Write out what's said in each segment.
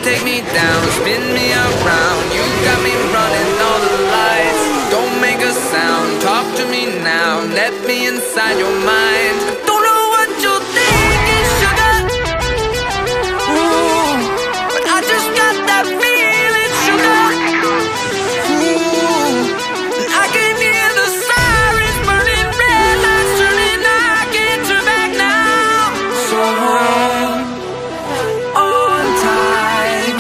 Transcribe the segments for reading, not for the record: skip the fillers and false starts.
take me down, spin me around. You got me running all the lights. Don't make a sound, talk to me now. Let me inside your mind. Don't know what you're thinking, sugar. Ooh, but I just got that feeling, sugar. Ooh, and I can hear the sirens burning, red lights turning. I can't turn back now. So on time.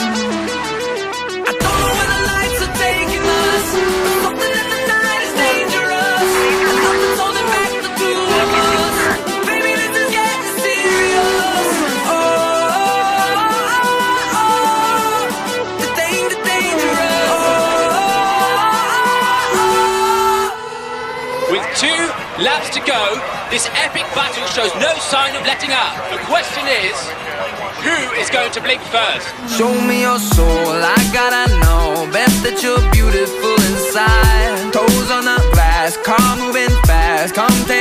I don't know where the lights are taking us, but something in the night is dangerous, and nothing's holding back the two of us. Baby, this is getting serious. The danger, dangerous. With 2 laps to go, this epic battle shows no sign of letting up. The question is, who is going to blink first? Show me your soul, I gotta know. Bet that you're beautiful inside. Toes on the glass, car moving fast. Come take